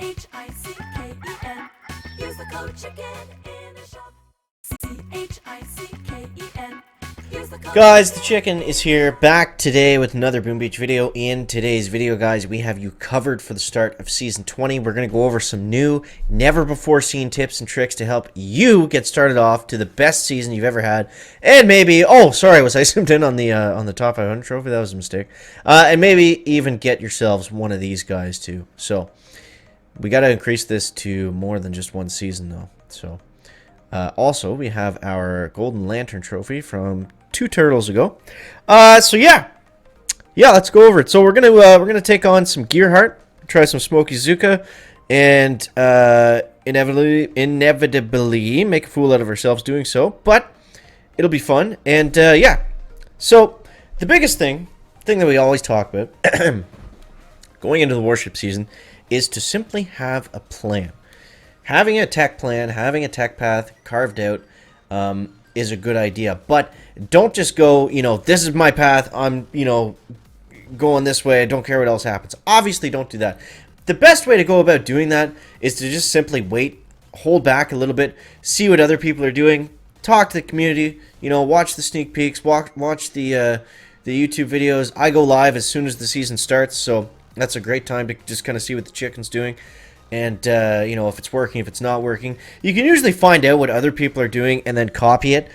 CHICKEN. Use the code CHICKEN in the shop. CHICKEN. Use the code Guys, the chicken is here, back today with another Boom Beach video. In today's video, guys, we have you covered for the start of Season 20. We're going to go over some new, never-before-seen tips and tricks to help you get started off to the best season you've ever had. And maybe, oh, sorry, was I zoomed in on the top 500 trophy? That was a mistake. And maybe even get yourselves one of these guys, too. So, we got to increase this to more than just one season, though. So, also, we have our Golden Lantern trophy from 2 turtles ago. So yeah, let's go over it. So we're gonna take on some Gearheart, try some Smoky Zuka, and inevitably make a fool out of ourselves doing so. But it'll be fun, and yeah. So the biggest thing that we always talk about going into the Warship season is to simply have a plan. Having a tech plan, having a tech path carved out is a good idea. But don't just go, this is my path, I'm, going this way, I don't care what else happens. Obviously, don't do that. The best way to go about doing that is to just simply wait, hold back a little bit, see what other people are doing, talk to the community, watch the sneak peeks, watch the YouTube videos. I go live as soon as the season starts, so that's a great time to just kind of see what the chicken's doing. And, if it's working, if it's not working. You can usually find out what other people are doing and then copy it.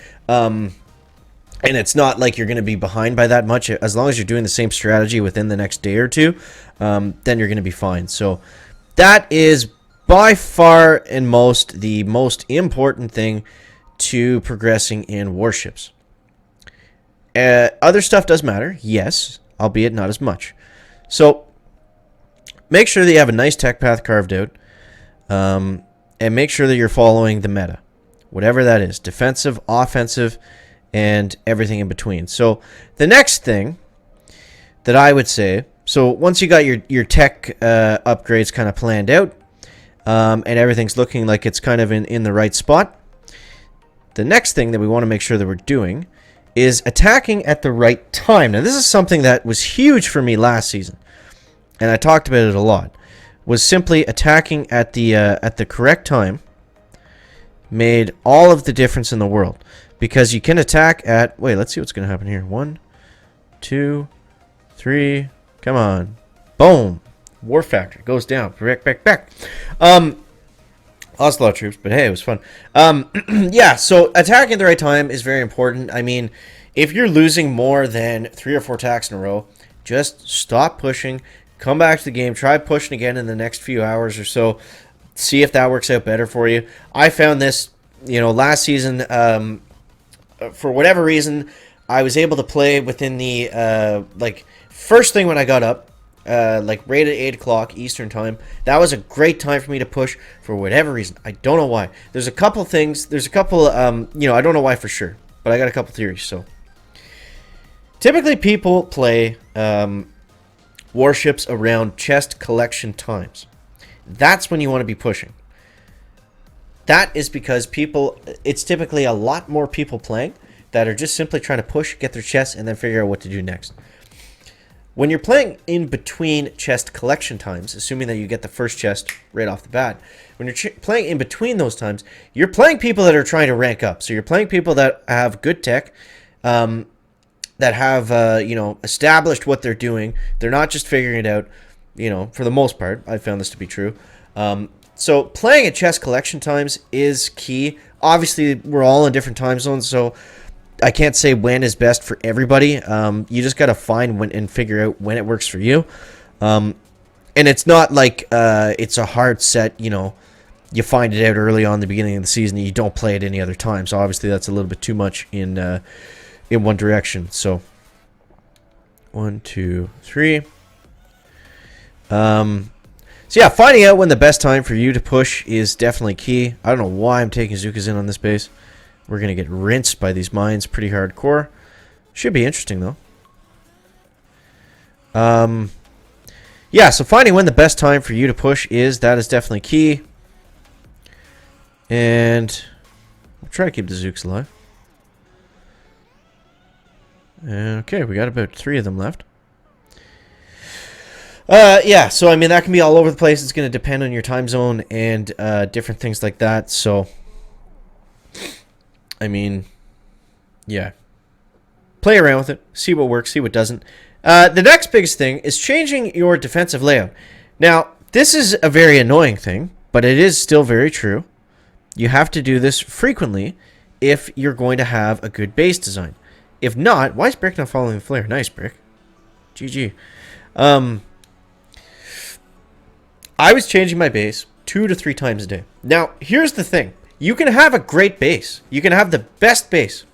And it's not like you're going to be behind by that much. As long as you're doing the same strategy within the next day or two, then you're going to be fine. So that is by far and most the most important thing to progressing in Warships. Other stuff does matter, yes, albeit not as much. So make sure that you have a nice tech path carved out, and make sure that you're following the meta, whatever that is, defensive, offensive, and everything in between. So the next thing that I would say, so once you got your tech upgrades kind of planned out, and everything's looking like it's kind of in the right spot, the next thing that we want to make sure that we're doing is attacking at the right time. Now, this is something that was huge for me last season, and I talked about it a lot, was simply attacking at the correct time made all of the difference in the world. Because you can attack at... Wait, let's see what's going to happen here. 1, 2, 3... Come on. Boom. War factor goes down. Back. Lost a lot of troops, but hey, it was fun. Yeah, so attacking at the right time is very important. I mean, if you're losing more than 3 or 4 attacks in a row, just stop pushing. Come back to the game. Try pushing again in the next few hours or so. See if that works out better for you. I found this, last season, for whatever reason, I was able to play within the, first thing when I got up, right at 8 o'clock Eastern time. That was a great time for me to push for whatever reason. I don't know why. There's a couple things. There's a couple, I don't know why for sure. But I got a couple theories, so. Typically, people play warships around chest collection times. That's when you want to be pushing. That is because it's typically a lot more people playing that are just simply trying to push, get their chests, and then figure out what to do next. When you're playing in between chest collection times, assuming that you get the first chest right off the bat, when you're playing in between those times, you're playing people that are trying to rank up. So you're playing people that have good tech, that have, established what they're doing. They're not just figuring it out, for the most part. I found this to be true. So playing at chest collection times is key. Obviously, we're all in different time zones, so I can't say when is best for everybody. You just got to find when and figure out when it works for you. And it's not like it's a hard set, you find it out early on in the beginning of the season and you don't play it any other time. So obviously that's a little bit too much in one direction. So 1, 2, 3. So yeah, finding out when the best time for you to push is definitely key. I don't know why I'm taking Zukas in on this base. We're going to get rinsed by these mines pretty hardcore. Should be interesting, though. Yeah, so finding when the best time for you to push is, that is definitely key. And we'll try to keep the Zooks alive. Okay, we got about 3 of them left. Yeah, so I mean that can be all over the place. It's going to depend on your time zone and different things like that. So, I mean, yeah, play around with it, see what works, see what doesn't. The next biggest thing is changing your defensive layout. Now, this is a very annoying thing, but it is still very true. You have to do this frequently if you're going to have a good base design. If not, why is Brick not following the flare? Nice, Brick. GG. I was changing my base 2 to 3 times a day. Now, here's the thing. You can have a great base. You can have the best base.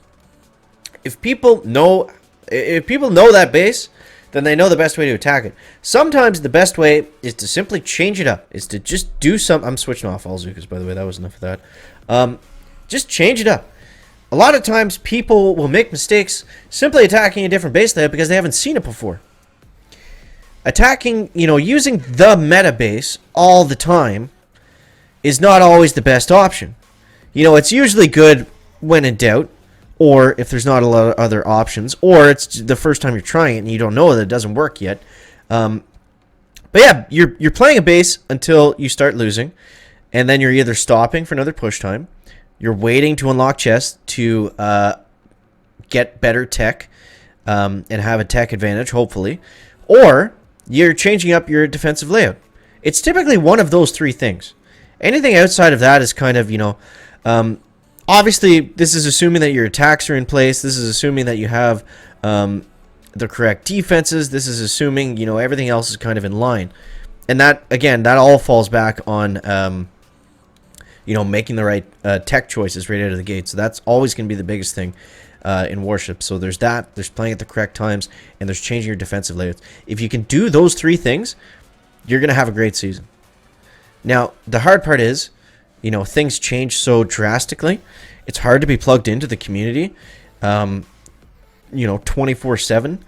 If people know that base, then they know the best way to attack it. Sometimes the best way is to simply change it up. Is to just do some... I'm switching off all Zukas, by the way. That was enough of that. Just change it up. A lot of times people will make mistakes simply attacking a different base layout because they haven't seen it before. Attacking, using the meta base all the time is not always the best option. It's usually good when in doubt, or if there's not a lot of other options, or it's the first time you're trying it and you don't know that it doesn't work yet. But yeah, you're playing a base until you start losing, and then you're either stopping for another push time, you're waiting to unlock chests to get better tech and have a tech advantage, hopefully, or you're changing up your defensive layout. It's typically one of those 3 things. Anything outside of that is kind of, obviously, this is assuming that your attacks are in place. This is assuming that you have the correct defenses. This is assuming, everything else is kind of in line. And that, again, that all falls back on, making the right tech choices right out of the gate. So that's always going to be the biggest thing in Warships. So there's that, there's playing at the correct times, and there's changing your defensive layouts. If you can do those 3 things, you're going to have a great season. Now, the hard part is, things change so drastically. It's hard to be plugged into the community, 24/7.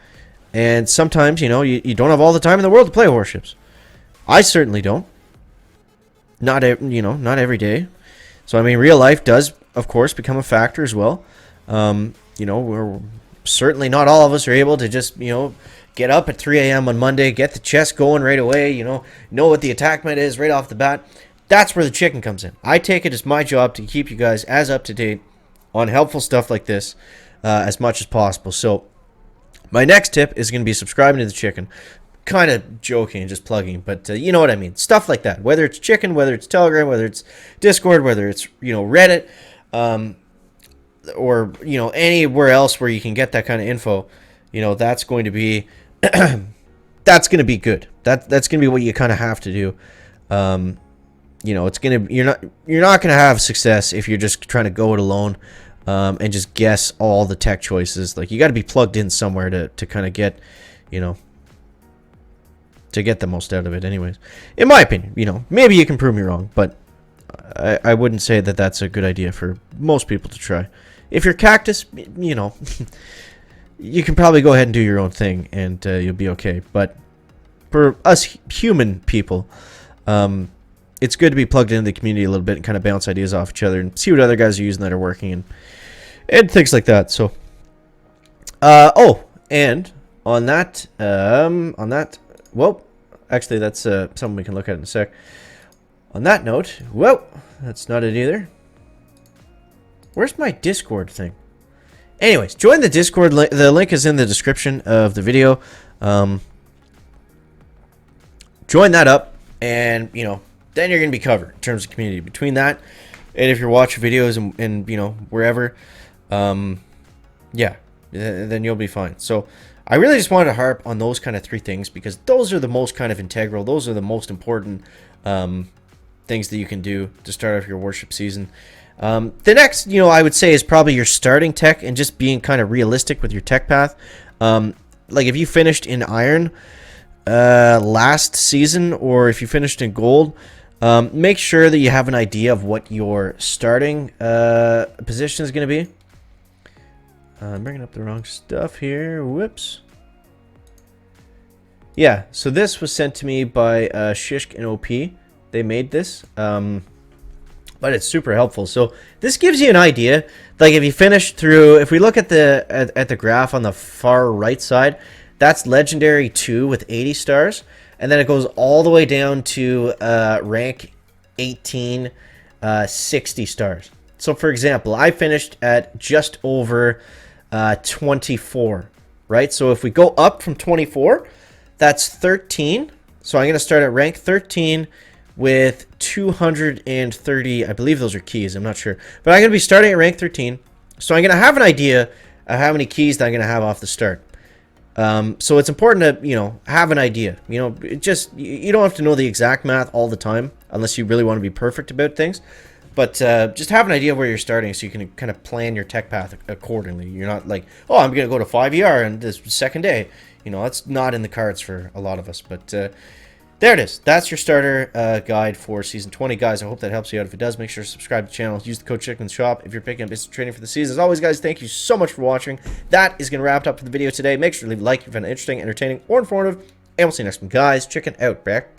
And sometimes, you don't have all the time in the world to play Warships. I certainly don't. Not every day. So, I mean, real life does, of course, become a factor as well. We're certainly not all of us are able to just, get up at 3 a.m. on Monday, get the chest going right away, know what the attack meta is right off the bat. That's where the chicken comes in. I take it as my job to keep you guys as up to date on helpful stuff like this as much as possible. So my next tip is going to be subscribing to the chicken. Kind of joking and just plugging, but you know what I mean. Stuff like that. Whether it's chicken, whether it's Telegram, whether it's Discord, whether it's, Reddit, or, anywhere else where you can get that kind of info, that's going to be that's going to be good. That's going to be what you kind of have to do. It's going to you're not going to have success if you're just trying to go it alone and just guess all the tech choices. Like, you got to be plugged in somewhere to kind of get, to get the most out of it anyways. In my opinion, maybe you can prove me wrong, but I wouldn't say that that's a good idea for most people to try. If you're Cactus, you can probably go ahead and do your own thing, and you'll be okay. But for us human people, it's good to be plugged into the community a little bit and kind of bounce ideas off each other and see what other guys are using that are working and things like that. So, and on that, well, actually, that's something we can look at in a sec. On that note, well, that's not it either. Where's my Discord thing? Anyways, join the Discord. The link is in the description of the video. Join that up, and, then you're going to be covered in terms of community. Between that, and if you're watching videos and wherever, yeah, then you'll be fine. So I really just wanted to harp on those kind of 3 things because those are the most kind of integral. Those are the most important things that you can do to start off your Warship season. The next, I would say is probably your starting tech and just being kind of realistic with your tech path. Like if you finished in Iron last season, or if you finished in Gold, make sure that you have an idea of what your starting position is going to be. I'm bringing up the wrong stuff here. Whoops. Yeah, so this was sent to me by Shishk and OP. They made this. But it's super helpful. So this gives you an idea. Like if you finish through, if we look at the graph on the far right side, that's Legendary 2 with 80 stars. and then it goes all the way down to rank 18, 60 stars. So, for example, I finished at just over 24, right? So if we go up from 24, that's 13. So I'm going to start at rank 13 with 230, I believe those are keys, I'm not sure. But I'm going to be starting at rank 13. So I'm going to have an idea of how many keys that I'm going to have off the start. So it's important to, have an idea. You don't have to know the exact math all the time unless you really want to be perfect about things. But just have an idea where you're starting so you can kind of plan your tech path accordingly. You're not like, oh, I'm going to go to 5ER on this second day. That's not in the cards for a lot of us. But there it is. That's your starter guide for Season 20. Guys, I hope that helps you out. If it does, make sure to subscribe to the channel. Use the code CHICKENSHOP if you're picking up business training for the season. As always, guys, thank you so much for watching. That is going to wrap it up for the video today. Make sure to leave a like if you found it interesting, entertaining, or informative. And we'll see you next one, guys. Chicken out. Back.